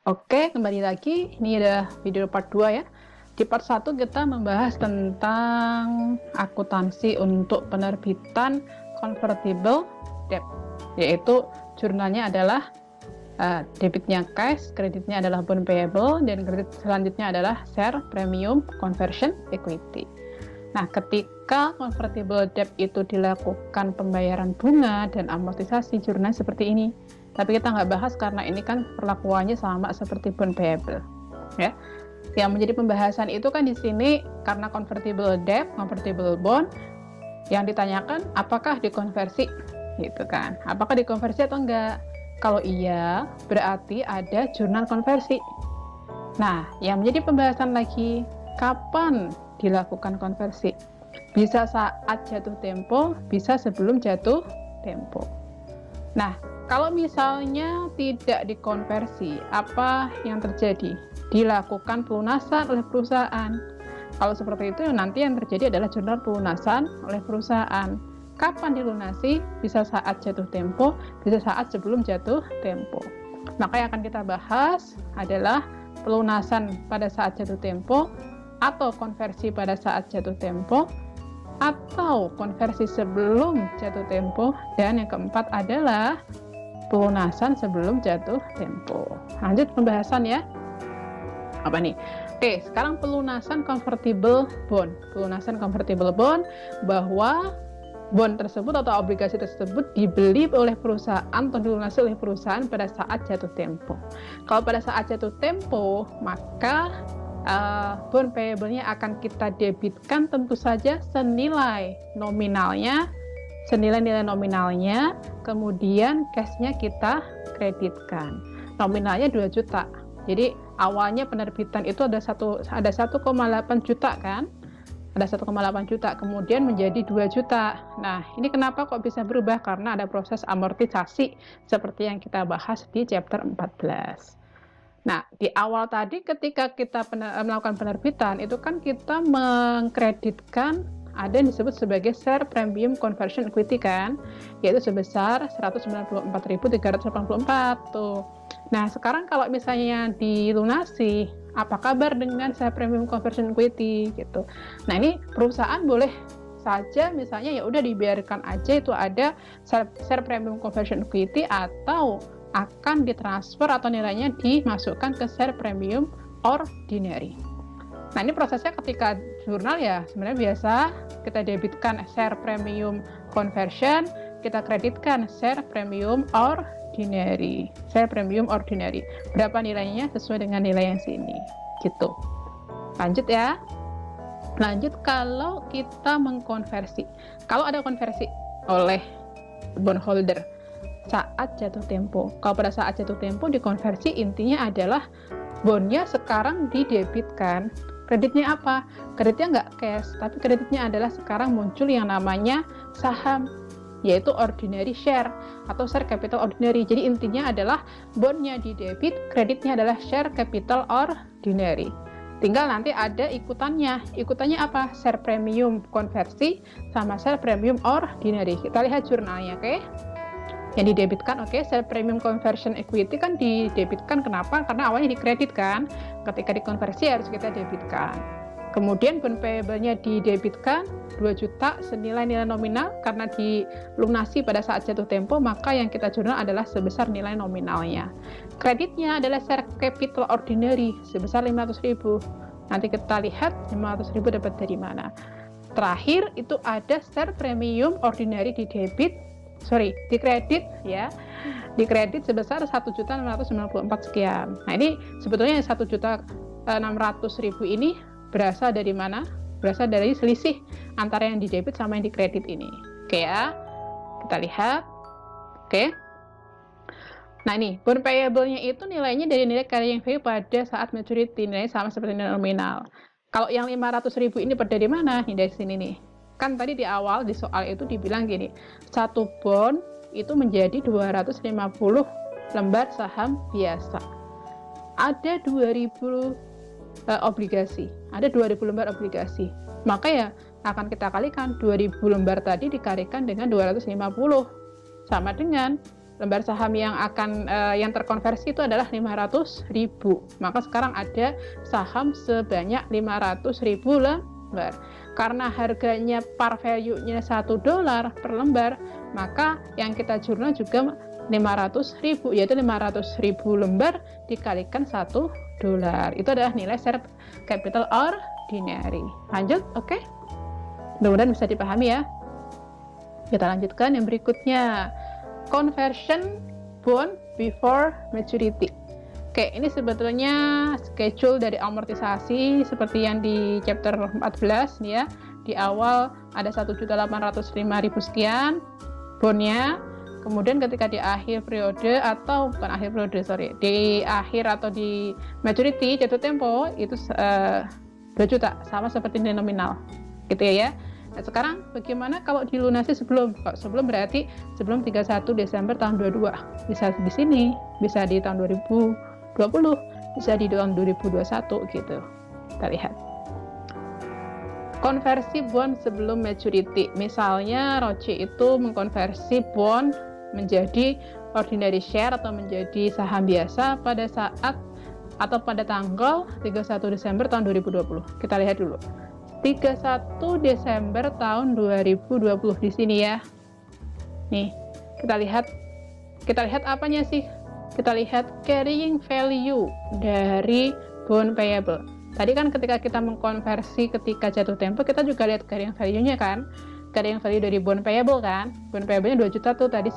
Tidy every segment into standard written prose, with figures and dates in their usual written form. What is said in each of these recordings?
Oke, kembali lagi. Ini ada video part 2 ya. Di part 1 kita membahas tentang akuntansi untuk penerbitan convertible debt, yaitu jurnalnya adalah debitnya cash, kreditnya adalah bond payable, dan kredit selanjutnya adalah share premium conversion equity. Nah, ketika convertible debt itu dilakukan pembayaran bunga dan amortisasi, jurnal seperti ini. Tapi kita nggak bahas karena ini kan perlakuannya sama seperti bond payable, ya. Yang menjadi pembahasan itu kan di sini karena convertible debt, convertible bond, yang ditanyakan apakah dikonversi, gitu kan? Apakah dikonversi atau enggak? Kalau iya, berarti ada jurnal konversi. Nah, yang menjadi pembahasan lagi, kapan dilakukan konversi? Bisa saat jatuh tempo, bisa sebelum jatuh tempo. Nah, kalau misalnya tidak dikonversi, apa yang terjadi? Dilakukan pelunasan oleh perusahaan. Kalau seperti itu, nanti yang terjadi adalah jurnal pelunasan oleh perusahaan. Kapan dilunasi? Bisa saat jatuh tempo, bisa saat sebelum jatuh tempo. Maka yang akan kita bahas adalah pelunasan pada saat jatuh tempo, atau konversi pada saat jatuh tempo, atau konversi sebelum jatuh tempo, dan yang keempat adalah pelunasan sebelum jatuh tempo. Lanjut pembahasan ya. Apa nih? Oke, sekarang pelunasan convertible bond. Pelunasan convertible bond bahwa bond tersebut atau obligasi tersebut dibeli oleh perusahaan atau dilunasi oleh perusahaan pada saat jatuh tempo. Kalau pada saat jatuh tempo, maka bond payable-nya akan kita debitkan tentu saja senilai nominalnya, senilai nilai nominalnya, kemudian cash-nya kita kreditkan. Nominalnya 2 juta. Jadi awalnya penerbitan itu ada 1,8 juta kan? Ada 1,8 juta, kemudian menjadi 2 juta. Nah, ini kenapa kok bisa berubah? Karena ada proses amortisasi seperti yang kita bahas di chapter 14. Nah, di awal tadi ketika kita melakukan penerbitan, itu kan kita mengkreditkan ada yang disebut sebagai share premium conversion equity kan, yaitu sebesar 194.384 tuh. Nah, sekarang kalau misalnya dilunasi, apa kabar dengan share premium conversion equity gitu. Nah, ini perusahaan boleh saja misalnya ya udah dibiarkan aja itu ada share premium conversion equity, atau akan ditransfer atau nilainya dimasukkan ke share premium ordinary. Nah, ini prosesnya ketika jurnal ya sebenarnya biasa kita debitkan share premium conversion, kita kreditkan share premium ordinary. Share premium ordinary. Berapa nilainya sesuai dengan nilai yang sini. Gitu. Lanjut ya. Lanjut kalau kita mengkonversi. Kalau ada konversi oleh bondholder saat jatuh tempo. Kalau pada saat jatuh tempo dikonversi, intinya adalah bondnya sekarang didebitkan. Kreditnya apa? Kreditnya nggak cash, tapi kreditnya adalah sekarang muncul yang namanya saham, yaitu ordinary share atau share capital ordinary. Jadi intinya adalah bondnya didebit, kreditnya adalah share capital ordinary. Tinggal nanti ada ikutannya. Ikutannya apa? Share premium konversi sama share premium ordinary. Kita lihat jurnalnya, oke? Yang didebitkan, oke, share premium conversion equity kan didebitkan. Kenapa? Karena awalnya dikreditkan, ketika dikonversi harus kita debitkan. Kemudian bond payable-nya didebitkan 2 juta senilai nilai nominal karena dilunasi pada saat jatuh tempo, maka yang kita jurnal adalah sebesar nilai nominalnya. Kreditnya adalah share capital ordinary sebesar 500.000. Nanti kita lihat 500.000 dapat dari mana. Terakhir itu ada share premium ordinary dikredit ya. Dikredit sebesar 1.694 sekian. Nah, ini sebetulnya 1.600.000 ini berasal dari mana? Berasal dari selisih antara yang didebit sama yang dikredit ini. Oke ya. Kita lihat. Oke. Nah, ini bond payable-nya itu nilainya dari nilai carrying value pada saat maturity, nilainya sama seperti nilai nominal. Kalau yang 500.000 ini dari mana? Ini dari sini nih. Kan tadi di awal di soal itu dibilang gini, satu bond itu menjadi 250 lembar saham biasa. Ada 2.000 obligasi, ada 2.000 lembar obligasi. Maka ya akan kita kalikan 2.000 lembar tadi dikalikan dengan 250, sama dengan lembar saham yang yang terkonversi itu adalah 500.000. Maka sekarang ada saham sebanyak 500.000 lembar. Karena harganya par value-nya $1 per lembar, maka yang kita jurnal juga 500.000, yaitu 500.000 lembar dikalikan $1. Itu adalah nilai share capital ordinary. Lanjut, oke? Mudah-mudahan bisa dipahami ya. Kita lanjutkan yang berikutnya. Conversion bond before maturity. Oke, ini sebetulnya schedule dari amortisasi seperti yang di chapter 14 nih ya. Di awal ada 1.805.000 sekian bondnya. Kemudian ketika di akhir periode atau bukan akhir periode, di akhir atau di maturity jatuh tempo itu 2 juta, sama seperti nilai nominal. Gitu ya. Nah, sekarang bagaimana kalau dilunasi sebelum? Kalau sebelum berarti sebelum 31 Desember tahun 22. Bisa di sini, bisa di tahun 2020, bisa di tahun 2021 gitu. Kita lihat. Konversi bond sebelum maturity. Misalnya Roche itu mengkonversi bond menjadi ordinary share atau menjadi saham biasa pada saat atau pada tanggal 31 Desember tahun 2020. Kita lihat dulu. 31 Desember tahun 2020 di sini ya. Nih, kita lihat apanya sih? Kita lihat carrying value dari bond payable. Tadi kan ketika kita mengkonversi ketika jatuh tempo, kita juga lihat carrying value-nya kan. Carrying value dari bond payable kan. Bond payable-nya 2 juta tuh tadi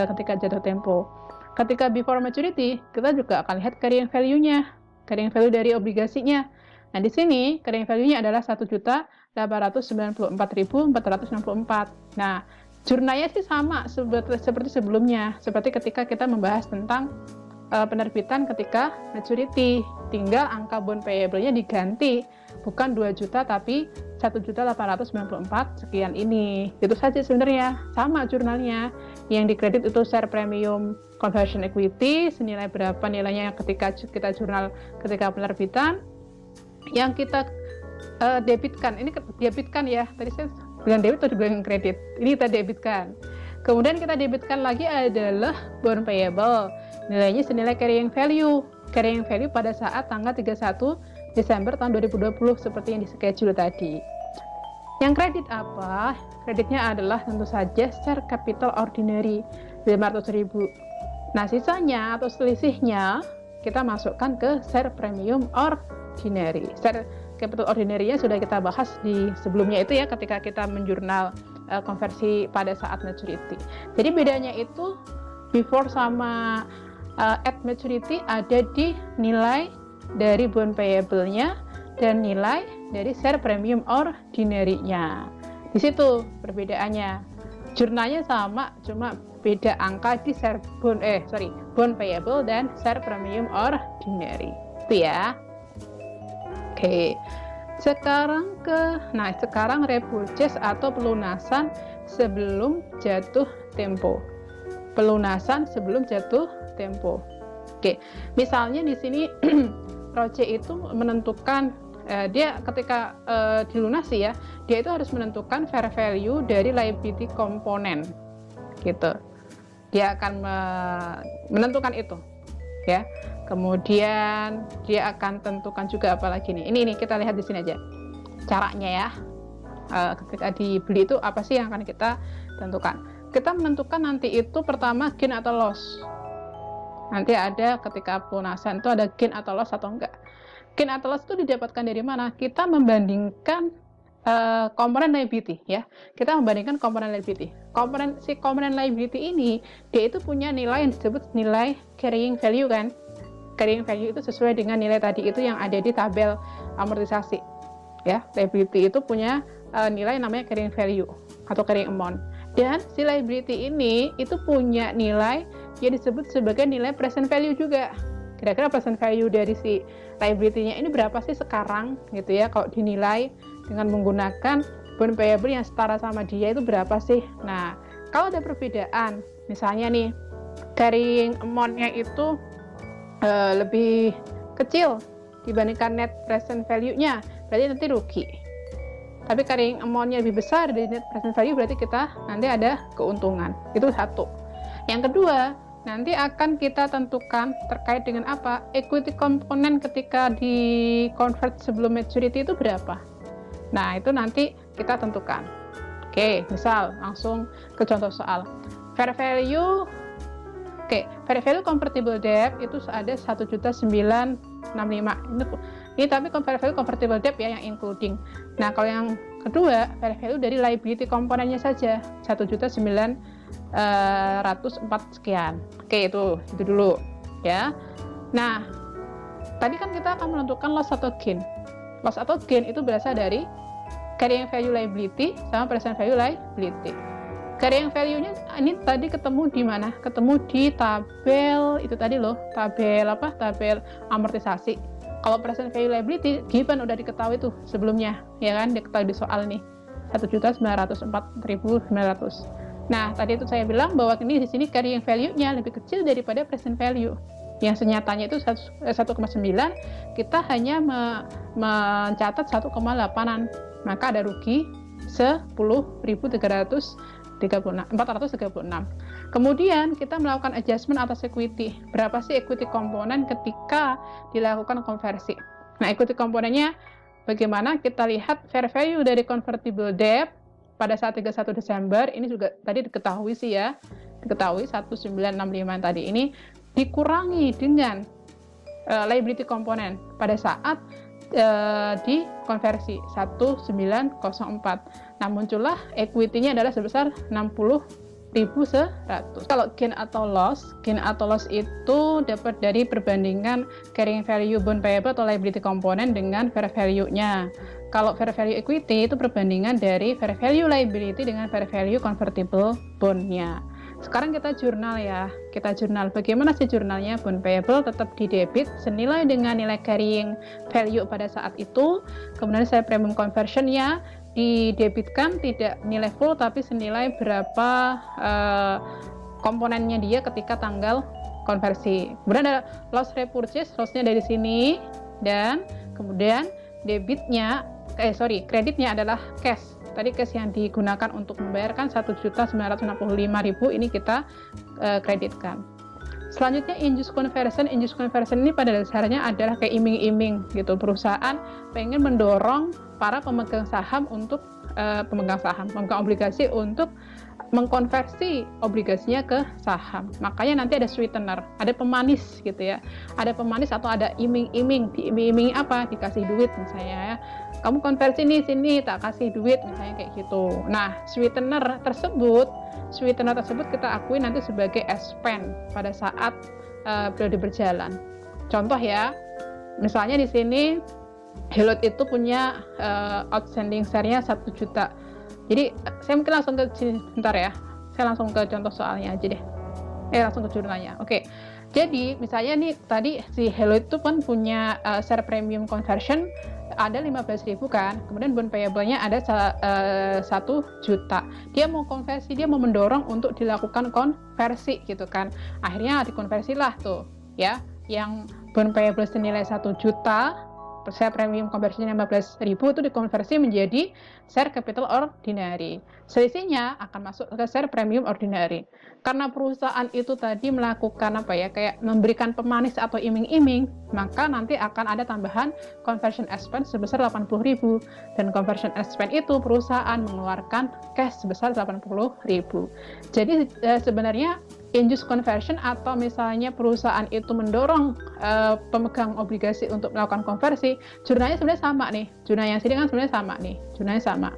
ketika jatuh tempo. Ketika before maturity, kita juga akan lihat carrying value-nya. Carrying value dari obligasinya. Nah, di sini carrying value-nya adalah 1.894.464. Nah, jurnalnya sih sama seperti sebelumnya, seperti ketika kita membahas tentang penerbitan ketika maturity. Tinggal angka bond payable-nya diganti, bukan 2 juta tapi 1.894 sekian ini. Itu saja sebenarnya, sama jurnalnya. Yang dikredit itu share premium conversion equity, senilai berapa nilainya ketika kita jurnal ketika penerbitan. Yang kita debitkan, ini debitkan ya, tadi saya bilang debit atau bilang kredit, ini kita debitkan. Kemudian kita debitkan lagi adalah bond payable, nilainya senilai carrying value pada saat tanggal 31 Desember tahun 2020 seperti yang di schedule tadi. Yang kredit apa? Kreditnya adalah tentu saja share capital ordinary 500.000. Nah, sisanya atau selisihnya kita masukkan ke share premium ordinary. Share capital ordinary-nya sudah kita bahas di sebelumnya itu ya, ketika kita menjurnal konversi pada saat maturity. Jadi bedanya itu before sama at maturity ada di nilai dari bond payable-nya dan nilai dari share premium ordinary-nya. Di situ perbedaannya. Jurnalnya sama, cuma beda angka di bond payable dan share premium ordinary. Itu ya. Oke. Sekarang repurchase atau pelunasan sebelum jatuh tempo. Pelunasan sebelum jatuh tempo. Oke. Misalnya di sini Roche itu menentukan dia ketika dilunasi ya, dia itu harus menentukan fair value dari liability komponen. Gitu. Dia akan menentukan itu. Ya. Kemudian dia akan tentukan juga apalagi nih. Ini kita lihat di sini aja caranya ya. Ketika dibeli itu apa sih yang akan kita tentukan? Kita menentukan nanti itu pertama gain atau loss. Nanti ada ketika pelunasan itu ada gain atau loss atau enggak. Gain atau loss itu didapatkan dari mana? Kita membandingkan komponen liability ya. Kita membandingkan komponen liability. Komponen liability ini dia itu punya nilai yang disebut nilai carrying value kan. Carrying value itu sesuai dengan nilai tadi itu yang ada di tabel amortisasi. Ya, liability itu punya nilai namanya carrying value atau carrying amount. Dan si liability ini itu punya nilai yang disebut sebagai nilai present value juga. Kira-kira present value dari si liability-nya ini berapa sih sekarang gitu ya, kalau dinilai dengan menggunakan bond payable yang setara sama dia itu berapa sih. Nah, kalau ada perbedaan, misalnya nih carrying amount-nya itu lebih kecil dibandingkan net present value-nya, berarti nanti rugi. Tapi carrying amount-nya lebih besar dari net present value, berarti kita nanti ada keuntungan. Itu satu. Yang kedua, nanti akan kita tentukan terkait dengan apa? Equity komponen ketika di convert sebelum maturity itu berapa? Nah, itu nanti kita tentukan. Oke, misal langsung ke contoh soal. Fair value fair value convertible debt itu ada 1.965. Ini tapi fair value convertible debt ya yang including. Nah, kalau yang kedua, fair value dari liability komponennya saja 1.904 sekian. Oke, itu dulu ya. Nah, tadi kan kita akan menentukan loss atau gain. Loss atau gain itu berasal dari carrying value liability sama present value liability. Carrying value-nya ini tadi ketemu di mana? Ketemu di tabel itu tadi loh, tabel amortisasi. Kalau present value liability given udah diketahui tuh sebelumnya, ya kan? Diketahui di soal nih. 1.904.900. Nah, tadi itu saya bilang bahwa ini di sini carrying value-nya lebih kecil daripada present value. Yang senyatanya itu 1,9, kita hanya mencatat 1,8-an. Maka ada rugi 436. Kemudian kita melakukan adjustment atas equity. Berapa sih equity komponen ketika dilakukan konversi? Nah, equity komponennya bagaimana? Kita lihat fair value dari convertible debt pada saat 31 Desember, ini juga tadi diketahui sih ya, diketahui 1965 tadi ini dikurangi dengan liability komponen pada saat di konversi 1904. Nah, muncullah equity-nya adalah sebesar 60.100. Kalau gain atau loss itu dapat dari perbandingan carrying value bond payable atau liability komponen dengan fair value-nya. Kalau fair value equity itu perbandingan dari fair value liability dengan fair value convertible bond-nya. Sekarang kita jurnal ya, bagaimana sih jurnalnya? Bond payable tetap di debit senilai dengan nilai carrying value pada saat itu, kemudian saya premium conversion-nya didebitkan tidak nilai full tapi senilai berapa komponennya dia ketika tanggal konversi. Kemudian ada loss repurchase, loss-nya dari sini, dan kemudian kreditnya adalah cash. Tadi cash yang digunakan untuk membayarkan 1.965.000 ini kita kreditkan. Selanjutnya injust conversion ini pada dasarnya adalah kayak iming-iming gitu. Perusahaan pengen mendorong para pemegang saham untuk pemegang obligasi untuk mengkonversi obligasinya ke saham. Makanya nanti ada sweetener, ada pemanis gitu ya. Ada pemanis atau ada iming-iming. Diiming-imingi apa? Dikasih duit misalnya ya. Kamu konversi nih sini tak kasih duit misalnya kayak gitu. Nah, sweetener tersebut kita akui nanti sebagai expense pada saat periode berjalan. Contoh ya. Misalnya di sini Helot itu punya outstanding share-nya 1 juta. Jadi saya mungkin langsung ke sini bentar ya. Saya langsung ke contoh soalnya aja deh. Langsung ke jurnalnya. Oke. Jadi misalnya nih tadi si Hello itu kan punya share premium conversion ada 15.000 kan. Kemudian bond payable-nya ada 1 juta. Dia mau konversi, dia mau mendorong untuk dilakukan konversi gitu kan. Akhirnya dikonversilah tuh ya. Yang bond payable senilai 1 juta share premium conversion 15.000 itu dikonversi menjadi share capital ordinary. Selisihnya akan masuk ke share premium ordinary. Karena perusahaan itu tadi melakukan kayak memberikan pemanis atau iming-iming, maka nanti akan ada tambahan conversion expense sebesar 80.000. Dan conversion expense itu perusahaan mengeluarkan cash sebesar 80.000. Jadi sebenarnya induced conversion atau misalnya perusahaan itu mendorong pemegang obligasi untuk melakukan konversi, jurnalnya sebenarnya sama nih. Jurnal yang sini kan sebenarnya sama nih. Jurnalnya sama.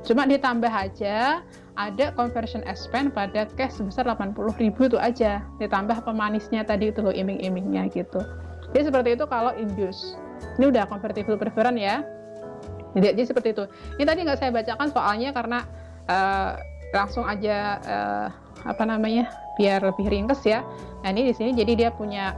Cuma ditambah aja ada conversion expense pada cash sebesar 80.000 itu aja. Ditambah pemanisnya tadi itu loh, iming-imingnya gitu. Jadi seperti itu kalau induced. Ini udah convertible preference ya. Jadi seperti itu. Ini tadi nggak saya bacakan soalnya karena langsung aja biar lebih ringkes ya. Nah, ini di sini jadi dia punya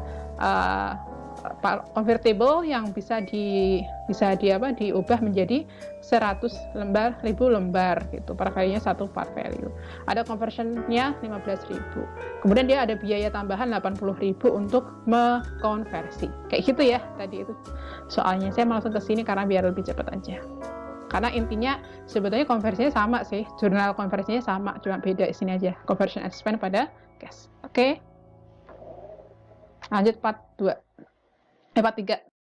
convertible yang bisa diubah menjadi 100 lembar, 1000 lembar gitu. Par value-nya 1 par value. Ada conversion-nya 15.000. Kemudian dia ada biaya tambahan 80.000 untuk mengkonversi. Kayak gitu ya tadi itu soalnya. Saya langsung ke sini karena biar lebih cepat aja. Karena intinya sebetulnya konversinya sama sih, jurnal konversinya sama, cuma beda sini aja, conversion expense pada cash. Oke. Lanjut part 2. Part 3.